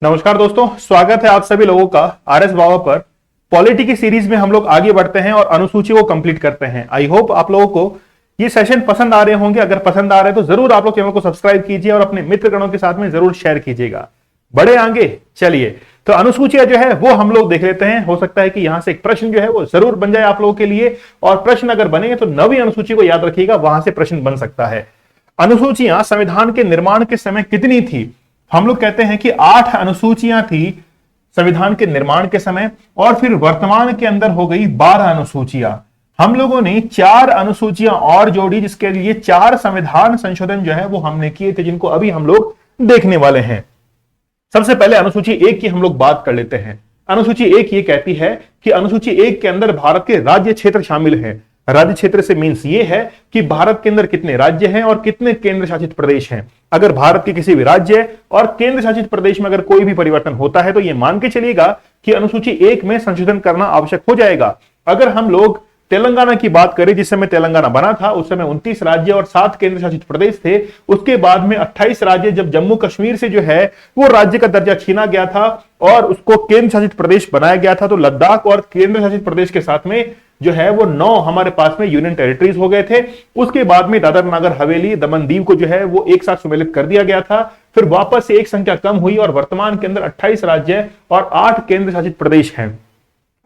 नमस्कार दोस्तों, स्वागत है आप सभी लोगों का आरएस बाबा पर। पॉलिटी की सीरीज में हम लोग आगे बढ़ते हैं और अनुसूची को कंप्लीट करते हैं। आई होप आप लोगों को ये सेशन पसंद आ रहे होंगे। अगर पसंद आ रहे हैं तो जरूर आप लोग चैनल को सब्सक्राइब कीजिए और अपने मित्रगणों के साथ में जरूर शेयर कीजिएगा। बड़े आगे चलिए, तो अनुसूचियां जो है वो हम लोग देख लेते हैं। हो सकता है कि यहां से एक प्रश्न जो है वो जरूर बन जाए आप लोगों के लिए, और प्रश्न अगर बने तो नवी अनुसूची को याद रखिएगा, वहां से प्रश्न बन सकता है। अनुसूचियां संविधान के निर्माण के समय कितनी थी? हम लोग कहते हैं कि 8 अनुसूचियां थी संविधान के निर्माण के समय, और फिर वर्तमान के अंदर हो गई 12 अनुसूचियां। हम लोगों ने 4 अनुसूचियां और जोड़ी, जिसके लिए 4 संविधान संशोधन जो है वो हमने किए थे, जिनको अभी हम लोग देखने वाले हैं। सबसे पहले अनुसूची 1 की हम लोग बात कर लेते हैं। अनुसूची 1 ये कहती है कि अनुसूची 1 के अंदर भारत के राज्य क्षेत्र शामिल हैं। राज्य क्षेत्र से मीन्स ये है कि भारत के अंदर कितने राज्य हैं और कितने केंद्र शासित प्रदेश हैं। अगर भारत के किसी भी राज्य और केंद्र शासित प्रदेश में अगर कोई भी परिवर्तन होता है तो यह मान के चलिएगा कि अनुसूची 1 में संशोधन करना आवश्यक हो जाएगा। अगर हम लोग तेलंगाना की बात करें, जिस समय तेलंगाना बना था उस समय 29 राज्य और 7 केंद्र शासित प्रदेश थे। उसके बाद में 28 राज्य, जब जम्मू कश्मीर से जो है वो राज्य का दर्जा छीना गया था और उसको केंद्र शासित प्रदेश बनाया गया था, तो लद्दाख और केंद्र शासित प्रदेश के साथ में जो है वो 9 हमारे पास में यूनियन टेरिटरीज हो गए थे। उसके बाद में दादर नगर हवेली, दमन दीव को जो है वो एक साथ सम्मिलित कर दिया गया था। फिर वापस से एक संख्या कम हुई और वर्तमान के अंदर 28 राज्य और 8 केंद्र शासित प्रदेश हैं।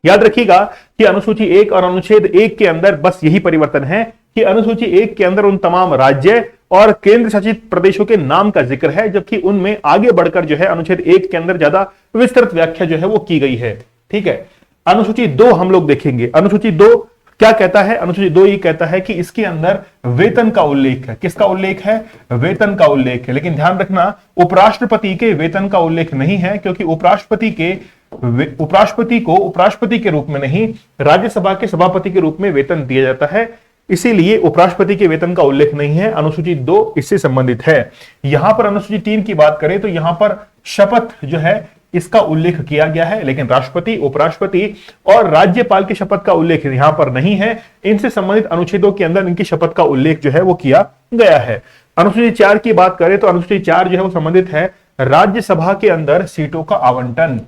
याद रखिएगा कि अनुसूची 1 और अनुच्छेद 1 के अंदर बस यही परिवर्तन है कि अनुसूची 1 के अंदर उन तमाम राज्य और केंद्र शासित प्रदेशों के नाम का जिक्र है, जबकि उनमें आगे बढ़कर जो है अनुच्छेद 1 के अंदर ज्यादा विस्तृत व्याख्या जो है वो की गई है। ठीक है, अनुसूची 2 हम लोग देखेंगे। अनुसूची 2 क्या कहता है? अनुसूची 2 ये कहता है कि इसके अंदर वेतन का उल्लेख है। किसका उल्लेख है? वेतन का उल्लेख है। लेकिन ध्यान रखना, उपराष्ट्रपति के वेतन का उल्लेख नहीं है, क्योंकि उपराष्ट्रपति को उपराष्ट्रपति के रूप में नहीं, राज्यसभा के सभापति के रूप में वेतन दिया जाता है। इसीलिए उपराष्ट्रपति के वेतन का उल्लेख नहीं है। अनुसूची 2 इससे संबंधित है। यहां पर अनुसूची 3 की बात करें तो यहां पर शपथ जो है इसका उल्लेख किया गया है, लेकिन राष्ट्रपति, उपराष्ट्रपति और राज्यपाल की शपथ का उल्लेख यहां पर नहीं है। इनसे संबंधित अनुच्छेदों के अंदर इनकी शपथ का उल्लेख जो है वो किया गया है। अनुसूची 4 की बात करें तो अनुसूची 4 जो है वो संबंधित है राज्यसभा के अंदर सीटों का आवंटन।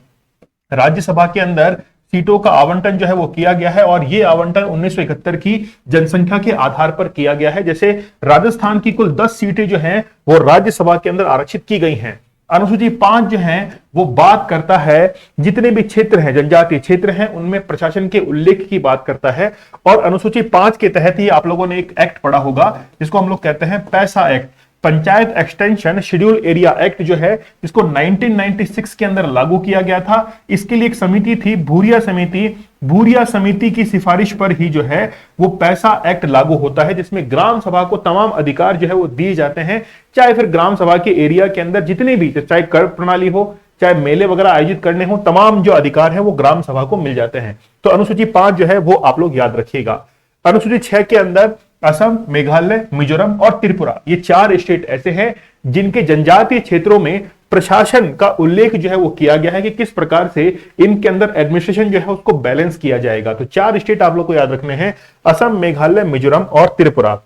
राज्यसभा के अंदर सीटों का आवंटन जो है वो किया गया है, और यह आवंटन 1971 की जनसंख्या के आधार पर किया गया है। जैसे राजस्थान की कुल 10 सीटें जो हैं वो राज्यसभा के अंदर आरक्षित की गई हैं। अनुसूची 5 जो है वो बात करता है जितने भी क्षेत्र हैं, जनजातीय क्षेत्र हैं, उनमें प्रशासन के उल्लेख की बात करता है। और अनुसूची 5 के तहत ही आप लोगों ने एक एक्ट पढ़ा होगा जिसको हम लोग कहते हैं पैसा act, panchayat extension schedule area act जो है, जिसको 1996 के अंदर लागू किया गया था। इसके लिए एक समिति थी, भूरिया समिति। भूरिया समिति की सिफारिश पर ही जो है वो पैसा एक्ट लागू होता है, जिसमें ग्राम सभा को तमाम अधिकार जो है वो दिए जाते हैं। चाहे फिर ग्राम सभा के एरिया के अंदर जितने भी, चाहे कर प्रणाली हो, चाहे मेले वगैरह आयोजित करने हो, तमाम जो अधिकार है वो ग्राम सभा को मिल जाते हैं। तो अनुसूची 5 जो है वो आप लोग याद रखिएगा। अनुसूची 6 के अंदर असम, मेघालय, मिजोरम और त्रिपुरा, ये 4 स्टेट ऐसे हैं जिनके जनजातीय क्षेत्रों में प्रशासन का उल्लेख जो है वो किया गया है कि किस प्रकार से इनके अंदर एडमिनिस्ट्रेशन जो है उसको बैलेंस किया जाएगा। तो 4 स्टेट आप लोग को याद रखने हैं, असम, मेघालय, मिजोरम और त्रिपुरा।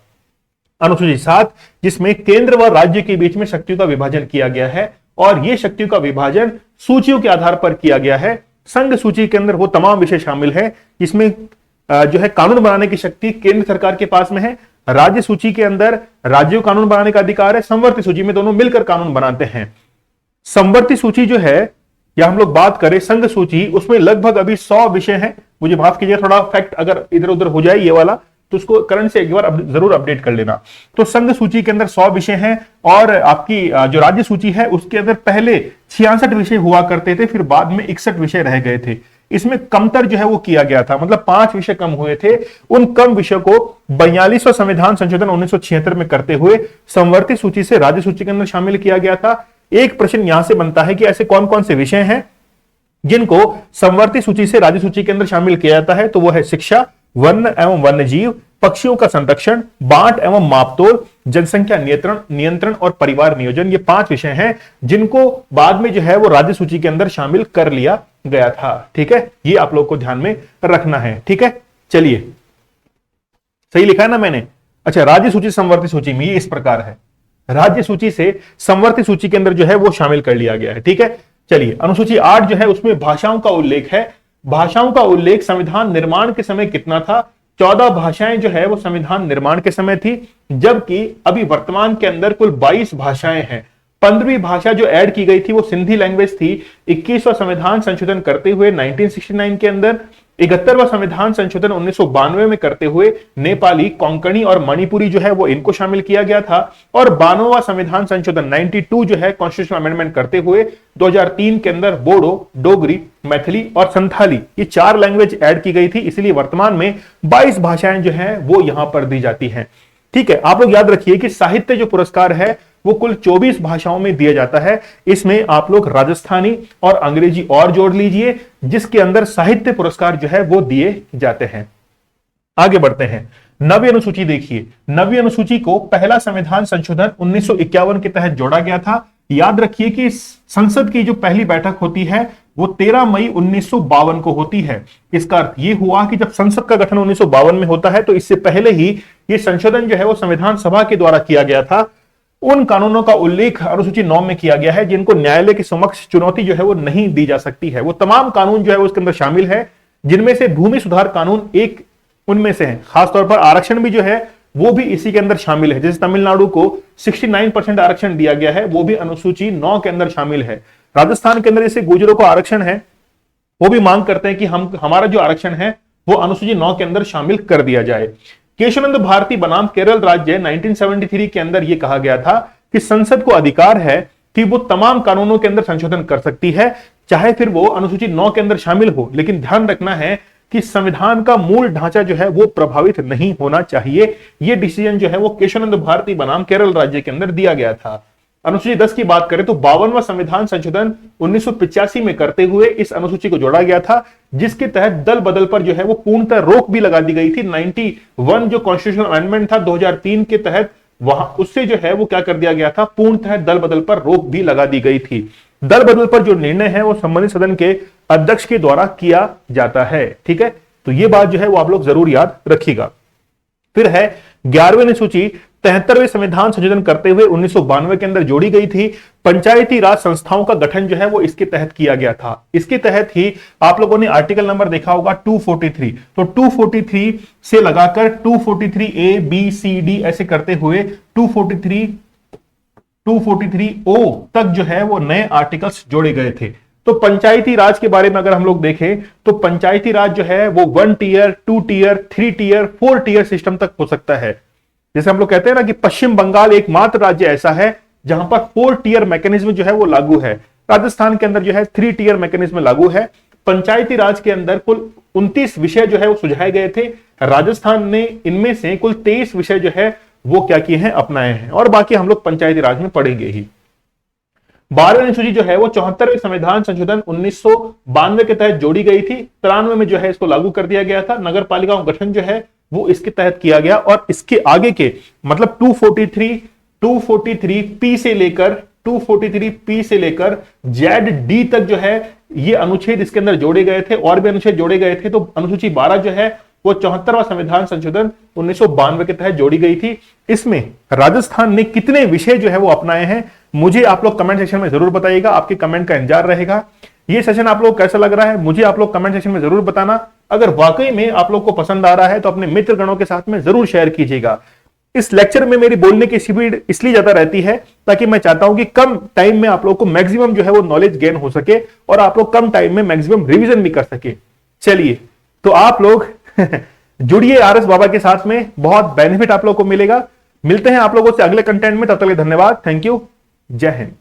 अनुसूची 7 जिसमें केंद्र व राज्य के बीच में शक्तियों का विभाजन किया गया है, और यह शक्तियों का विभाजन सूचियों के आधार पर किया गया है। संघ सूची के अंदर वो तमाम विषय शामिल है जिसमें जो है कानून बनाने की शक्ति केंद्र सरकार के पास में है। राज्य सूची के अंदर राज्यों को कानून बनाने का अधिकार है। संवर्ती सूची में दोनों मिलकर कानून बनाते हैं। संवर्ती सूची जो है, या हम लोग बात करें संघ सूची, उसमें लगभग अभी 100 विषय हैं। मुझे माफ कीजिए, थोड़ा फैक्ट अगर इधर उधर हो जाए ये वाला तो उसको करंट से एक बार जरूर अपडेट कर लेना। तो संघ सूची के अंदर 100 विषय हैं, और आपकी जो राज्य सूची है उसके अंदर पहले 66 विषय हुआ करते थे, फिर बाद में 61 विषय रह गए थे। इसमें कमतर जो है वो किया गया था, मतलब 5 विषय कम हुए थे। उन कम विषयों को 42वां संविधान संशोधन 1976 में करते हुए संवर्ती सूची से राज्य सूची के अंदर शामिल किया गया था। एक प्रश्न यहां से बनता है कि ऐसे कौन कौन से विषय हैं जिनको संवर्ती सूची से राज्य सूची के अंदर शामिल किया जाता है? तो वो है शिक्षा, वन्य एवं वन्य जीव, पक्षियों का संरक्षण, बांट एवं मापतोल, जनसंख्या नियंत्रण और परिवार नियोजन। ये 5 विषय हैं जिनको बाद में जो है वो राज्य सूची के अंदर शामिल कर लिया गया था। ठीक है, ये आप लोग को ध्यान में रखना है। ठीक है, चलिए, सही लिखा है ना मैंने? अच्छा, राज्य सूची संवर्ती सूची में ये इस प्रकार है। राज्य सूची से संवर्ती सूची के अंदर जो है वो शामिल कर लिया गया है। ठीक है, चलिए, अनुसूची 8 जो है उसमें भाषाओं का उल्लेख है। भाषाओं का उल्लेख संविधान निर्माण के समय कितना था? 14 भाषाएं जो है वो संविधान निर्माण के समय थी, जबकि अभी वर्तमान के अंदर कुल 22 भाषाएं हैं। 15वीं भाषा जो ऐड की गई थी वो सिंधी लैंग्वेज थी। 21वां संविधान संशोधन करते हुए 1969 के अंदर, 71वां संविधान संशोधन 1992 में करते हुए नेपाली, कोंकणी और मणिपुरी जो है वो इनको शामिल किया गया था। और 92वां संविधान संशोधन 92 जो है कॉन्स्टिट्यूशनल अमेंडमेंट करते हुए 2003 के अंदर बोडो, डोगरी, मैथिली और संथाली ये 4 लैंग्वेज ऐड की गई थी। इसलिए वर्तमान में 22 भाषाएं जो है वो यहां पर दी जाती हैं। ठीक है, आप लोग याद रखिए कि साहित्य जो पुरस्कार है वो कुल 24 भाषाओं में दिया जाता है। इसमें आप लोग राजस्थानी और अंग्रेजी और जोड़ लीजिए, जिसके अंदर साहित्य पुरस्कार जो है वो दिए जाते हैं। आगे बढ़ते हैं, नवी अनुसूची देखिए। नवी अनुसूची को पहला संविधान संशोधन 1951 के तहत जोड़ा गया था। याद रखिए कि संसद की जो पहली बैठक होती है वो 13 मई 1952 को होती है। इसका अर्थ यह हुआ कि जब संसद का गठन 1952 में होता है तो इससे पहले ही यह संशोधन जो है वो संविधान सभा के द्वारा किया गया था। उन कानूनों का उल्लेख अनुसूची 9 में किया गया है जिनको न्यायालय के समक्ष चुनौती जो है वो नहीं दी जा सकती है। वो तमाम कानून जो है वो उसके अंदर शामिल है, जिनमें से भूमि सुधार कानून एक उनमें से है। खासतौर पर आरक्षण भी जो है वो भी इसी के अंदर शामिल है। जैसे तमिलनाडु को 69% आरक्षण दिया गया है, वो भी अनुसूची 9 के अंदर शामिल है। राजस्थान के अंदर जैसे गुर्जरों को आरक्षण है, वो भी मांग करते हैं कि हमारा जो आरक्षण है वो अनुसूची 9 के अंदर शामिल कर दिया जाए। केशवानंद भारती बनाम केरल राज्य 1973 के अंदर यह कहा गया था कि संसद को अधिकार है कि वो तमाम कानूनों के अंदर संशोधन कर सकती है, चाहे फिर वो अनुसूची 9 के अंदर शामिल हो, लेकिन ध्यान रखना है कि संविधान का मूल ढांचा जो है वो प्रभावित नहीं होना चाहिए। यह डिसीजन जो है वो केशवानंद भारती बनाम केरल राज्य के अंदर दिया गया था। अनुसूची 10 की बात करें तो 52वां संविधान संशोधन 1985 में करते हुए इस अनुसूची को जोड़ा गया था, जिसके तहत दल बदल पर जो है वो पूर्णतः रोक भी लगा दी गई थी। 91 जो कॉन्स्टिट्यूशनल अमेंडमेंट था 2003 के तहत, वहां उससे जो है वो क्या कर दिया गया था, पूर्णतः दल बदल पर रोक भी लगा दी गई थी। दल बदल पर जो निर्णय है वो संबंधित सदन के अध्यक्ष के द्वारा किया जाता है। ठीक है, तो ये बात जो है वो आप लोग जरूर याद रखिएगा। फिर है 11वीं अनुसूची 73वें संविधान संशोधन करते हुए 1992 के अंदर जोड़ी गई थी। पंचायती राज संस्थाओं का गठन जो है वो इसके तहत किया गया था। इसके तहत ही आप लोगों ने आर्टिकल नंबर देखा होगा 243, तो 243 से लगाकर 243 ए बी सी डी ऐसे करते हुए 243 ओ तक जो है वो नए आर्टिकल्स जोड़े गए थे। तो पंचायती राज के बारे में अगर हम लोग देखें तो पंचायती राज जो है वो 1 tier, 2 tier, 3 tier, 4 tier system तक हो सकता है। जैसे हम लोग कहते हैं ना कि पश्चिम बंगाल एकमात्र राज्य ऐसा है जहां पर 4 टीयर मैकेनिज्म जो है वो लागू है। राजस्थान के अंदर जो है 3 टीयर मैकेनिज्म लागू है। पंचायती राज के अंदर कुल 29 विषय जो है वो सुझाए गए थे। राजस्थान ने इनमें से कुल 23 विषय जो है वो क्या किए हैं, अपनाए हैं, और बाकी हम लोग पंचायती राज में पढ़ेंगे ही। 12वीं अनुसूची जो है वो 74वें संविधान संशोधन 1992 के तहत जोड़ी गई थी। 93 में जो है इसको लागू कर दिया गया था। नगर पालिकाओं का गठन जो है वो इसके तहत किया गया, और इसके आगे के मतलब 243 पी से लेकर जेड डी तक जो है ये अनुच्छेद इसके अंदर जोड़े गए थे, और भी अनुच्छेद जोड़े गए थे। तो अनुसूची 12 जो है वो 74वां संविधान संशोधन 1992 के तहत जोड़ी गई थी। इसमें राजस्थान ने कितने विषय जो है वो अपनाए हैं, मुझे आप लोग कमेंट सेक्शन में जरूर बताइएगा। आपके कमेंट का इंतजार रहेगा। ये सेशन आप लोग कैसा लग रहा है मुझे आप लोग कमेंट सेक्शन में जरूर बताना। अगर वाकई में आप लोग को पसंद आ रहा है तो अपने मित्र गणों के साथ में जरूर शेयर कीजिएगा। इस लेक्चर में मेरी बोलने की स्पीड इसलिए ज्यादा रहती है ताकि मैं चाहता हूं कि कम टाइम में आप लोग को मैक्सिमम जो है वो नॉलेज गेन हो सके, और आप लोग कम टाइम में मैक्सिमम रिवीजन भी कर सके। चलिए, तो आप लोग जुड़िए आरएस बाबा के साथ में, बहुत बेनिफिट आप लोग को मिलेगा। मिलते हैं आप लोगों से अगले कंटेंट में, तब तक के लिए धन्यवाद। Thank you. जय हिंद।